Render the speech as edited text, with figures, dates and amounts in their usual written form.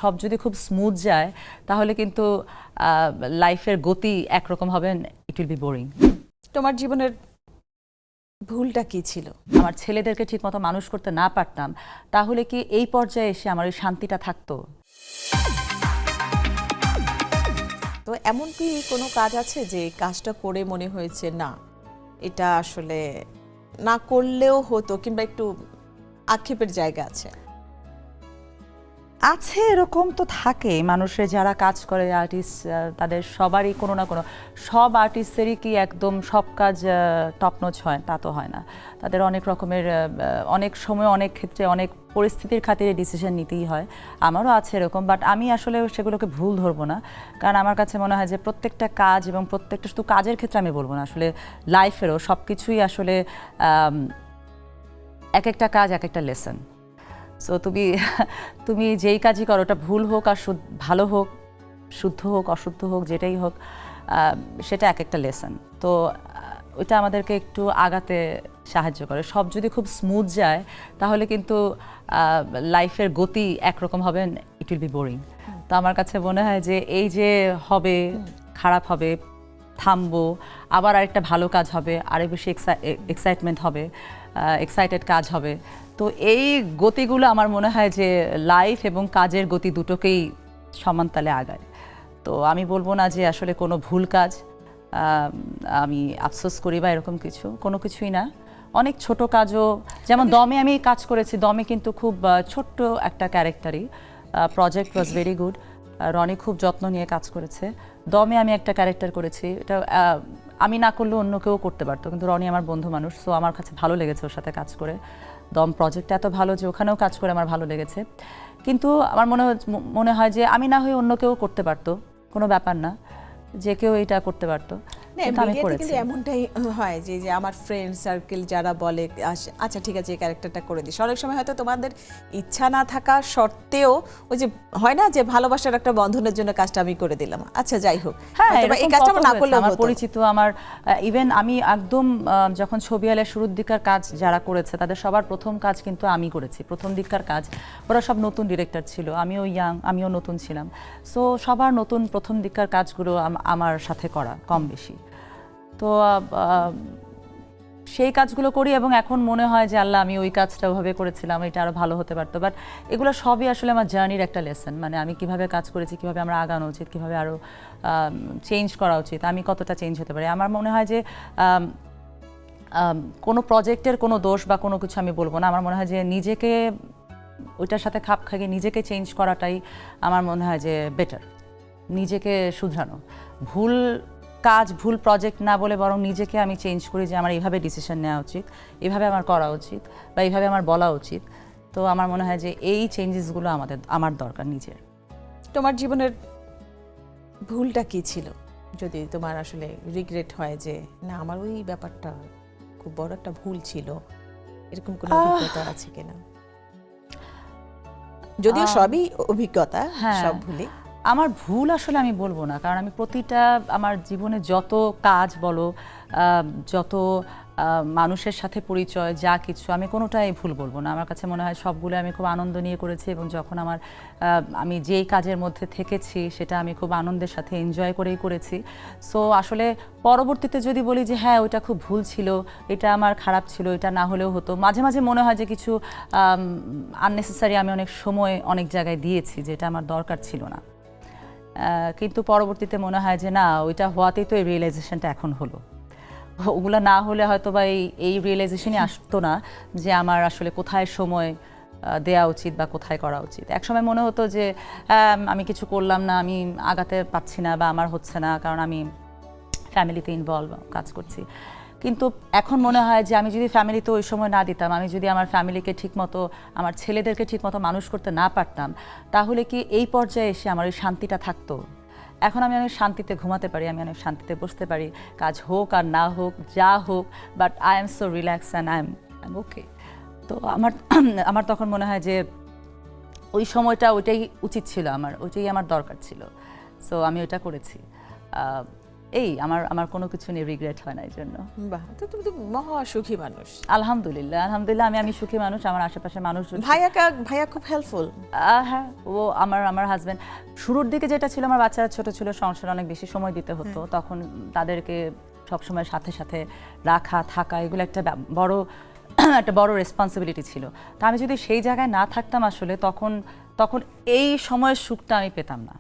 সব যদি খুব স্মুথ যায় তাহলে কিন্তু লাইফের গতি একরকম হবে, ইট উইল বি বোরিং। তোমার জীবনের ভুলটা কি ছিল? আমার ছেলেদেরকে ঠিকমতো মানুষ করতে না পারতাম, তাহলে কি এই পর্যায়ে এসে আমার ওই শান্তিটা থাকতো? তো এমন কি কোনো কাজ আছে যে কাজটা করে মনে হয়েছে না এটা আসলে না করলেও হতো, কিংবা একটু আক্ষেপের জায়গা আছে? আছে, এরকম তো থাকে মানুষের যারা কাজ করে, আর্টিস্ট, তাদের সবারই কোনো না কোনো, সব আর্টিস্টেরই কি একদম সব কাজ টপনচ হয় তা তো হয় না। তাদের অনেক রকমের অনেক সময় অনেক ক্ষেত্রে অনেক পরিস্থিতির খাতিরে ডিসিশন নিতেই হয়। আমারও আছে এরকম, বাট আমি আসলে সেগুলোকে ভুল ধরবো না। কারণ আমার কাছে মনে হয় যে প্রত্যেকটা কাজ এবং প্রত্যেকটা শুধু কাজের ক্ষেত্রে আমি বলবো না, আসলে লাইফেরও সব কিছুই আসলে এক একটা কাজ এক একটা লেসন। সো তুমি যেই কাজই করো, ওটা ভুল হোক আর ভালো হোক, শুদ্ধ হোক অশুদ্ধ হোক, যেটাই হোক, সেটা এক একটা লেসন। তো ওইটা আমাদেরকে একটু আগাতে সাহায্য করে। সব যদি খুব স্মুথ যায় তাহলে কিন্তু লাইফের গতি একরকম হবে, ইট উইল বি বোরিং। তো আমার কাছে মনে হয় যে এই যে হবে, খারাপ হবে, থামবো, আবার আরেকটা ভালো কাজ হবে, আরেক বেশি এক্সাইটমেন্ট হবে, এক্সাইটেড কাজ হবে। তো এই গতিগুলো আমার মনে হয় যে লাইফ এবং কাজের গতি দুটোকেই সমানতালে আগায়। তো আমি বলবো না যে আসলে কোনো ভুল কাজ আমি আফসোস করি বা এরকম কোনো কিছুই না। অনেক ছোট কাজও, যেমন দমে আমি কাজ করেছি, দমে কিন্তু খুব ছোট্ট একটা ক্যারেক্টারই, project was very good. Roni খুব যত্ন নিয়ে কাজ করেছে। দমে আমি একটা ক্যারেক্টার করেছি, এটা আমি না করলেও অন্য কেউ করতে পারতো, কিন্তু রনি আমার বন্ধু মানুষ, সো আমার কাছে ভালো লেগেছে ওর সাথে কাজ করে। দম প্রজেক্টটা এত ভালো যে ওখানেও কাজ করে আমার ভালো লেগেছে। কিন্তু আমার মনে হয় যে আমি না হয়ে অন্য কেউ করতে পারতো, কোনো ব্যাপার না, যে কেউ এটা করতে পারতো। কিন্তু এমনটাই হয় যে যে আমার ফ্রেন্ড সার্কেল যারা বলে আচ্ছা ঠিক আছে এই ক্যারেক্টারটা করে দিস, অনেক সময় হয়তো তোমাদের ইচ্ছা না থাকা সত্ত্বেও ওই যে হয় না যে ভালোবাসার একটা বন্ধনের জন্য কাজটা আমি করে দিলাম, আচ্ছা যাই হোক, এই কাজটা আমার না করলেও আমার হতো। পরিচিত, আমার ইভেন আমি একদম যখন ছবি আলে শুরুর দিককার কাজ যারা করেছে তাদের সবার প্রথম কাজ কিন্তু আমি করেছি, প্রথম দিককার কাজ। ওরা সব নতুন ডিরেক্টর ছিল, আমিও ইয়াং, আমিও নতুন ছিলাম। সো সবার নতুন প্রথম দিককার কাজগুলো আমার সাথে করা কম বেশি। তো সেই কাজগুলো করি এবং এখন মনে হয় যে আল্লাহ, আমি ওই কাজটা ওভাবে করেছিলাম, এটা আরও ভালো হতে পারতো। বাট এগুলো সবই আসলে আমার জার্নির একটা লেসন, মানে আমি কিভাবে কাজ করেছি, কিভাবে আমরা আগানো উচিত, কিভাবে আরও চেঞ্জ করা উচিত, আমি কতটা চেঞ্জ হতে পারি। আমার মনে হয় যে কোনো প্রজেক্টের কোনো দোষ বা কোনো কিছু আমি বলবো না। আমার মনে হয় যে নিজেকে ওইটার সাথে খাপ খাইয়ে নিজেকে চেঞ্জ করাটাই আমার মনে হয় যে বেটার। নিজেকে শুধরানো, ভুল কাজ ভুল প্রজেক্ট না বলে বরং নিজেকে আমি চেঞ্জ করি যে আমার এইভাবে ডিসিশন নেওয়া উচিত, এভাবে আমার করা উচিত, বা এইভাবে আমার বলা উচিত। তো আমার মনে হয় যে এই চেঞ্জেসগুলো আমার দরকার নিজের। তোমার জীবনের ভুলটা কি ছিল, যদি তোমার আসলে রিগ্রেট হয় যে না আমার ওই ব্যাপারটা খুব বড় একটা ভুল ছিল, এরকম কোনো অভিজ্ঞতা আছে কিনা? যদিও সবই অভিজ্ঞতা, সব ভুলই আমার ভুল আসলে আমি বলবো না, কারণ আমি প্রতিটা আমার জীবনে যত কাজ বলো, যত মানুষের সাথে পরিচয়, যা কিছু, আমি কোনোটাই ভুল বলবো না। আমার কাছে মনে হয় সবগুলো আমি খুব আনন্দ নিয়ে করেছি, এবং যখন আমি যেই কাজের মধ্যে থেকেছি সেটা আমি খুব আনন্দের সাথে এনজয় করেই করেছি। সো আসলে পরবর্তীতে যদি বলি যে হ্যাঁ ওইটা খুব ভুল ছিল, এটা আমার খারাপ ছিল, এটা না হলেও হতো, মাঝে মাঝে মনে হয় যে কিছু আননেসেসারি আমি অনেক সময় অনেক জায়গায় দিয়েছি যেটা আমার দরকার ছিল না। কিন্তু পরবর্তীতে মনে হয় যে না, ওইটা হওয়াতেই তো এই রিয়েলাইজেশনটা এখন হলো। ওগুলো না হলে হয়তো বা এই রিয়েলাইজেশনই আসতো না যে আমার আসলে কোথায় সময় দেওয়া উচিত বা কোথায় করা উচিত। একসময় মনে হতো যে আমি কিছু করলাম না, আমি আগাতে পারছি না বা আমার হচ্ছে না, কারণ আমি ফ্যামিলিতে ইনভলভ কাজ করছি। কিন্তু এখন মনে হয় যে আমি যদি ফ্যামিলিতে ওই সময় না দিতাম, আমি যদি আমার ফ্যামিলিকে ঠিকমতো, আমার ছেলেদেরকে ঠিকমতো মানুষ করতে না পারতাম, তাহলে কি এই পর্যায়ে এসে আমার ওই শান্তিটা থাকতো? এখন আমি অনেক শান্তিতে ঘুমাতে পারি, আমি অনেক শান্তিতে বসতে পারি, কাজ হোক আর না হোক, যা হোক, but I am so relax and I am okay. তো আমার তখন মনে হয় যে ওই সময়টা ওইটাই উচিত ছিল, ওইটাই আমার দরকার ছিল। সো আমি ওইটা করেছি। এই আমার আমার কোনো কিছু নিয়ে রিগ্রেট হয় না এই জন্য। বাহ, তো তুমি তো মহা সুখী মানুষ। আলহামদুলিল্লাহ, আলহামদুলিল্লাহ আমি সুখী মানুষ, আমার আশেপাশের মানুষ। ভাইয়া খুব হেল্পফুল। হ্যাঁ, ও আমার হাজবেন্ড শুরুর দিকে যেটা ছিল, আমার বাচ্চারা ছোট ছিল, সংসারে অনেক বেশি সময় দিতে হতো, তখন তাদেরকে সবসময় সাথে সাথে রাখা থাকা এগুলো একটা বড় রেসপন্সিবিলিটি ছিল। তা আমি যদি সেই জায়গায় না থাকতাম আসলে তখন এই সময়ের সুখটা আমি পেতাম না।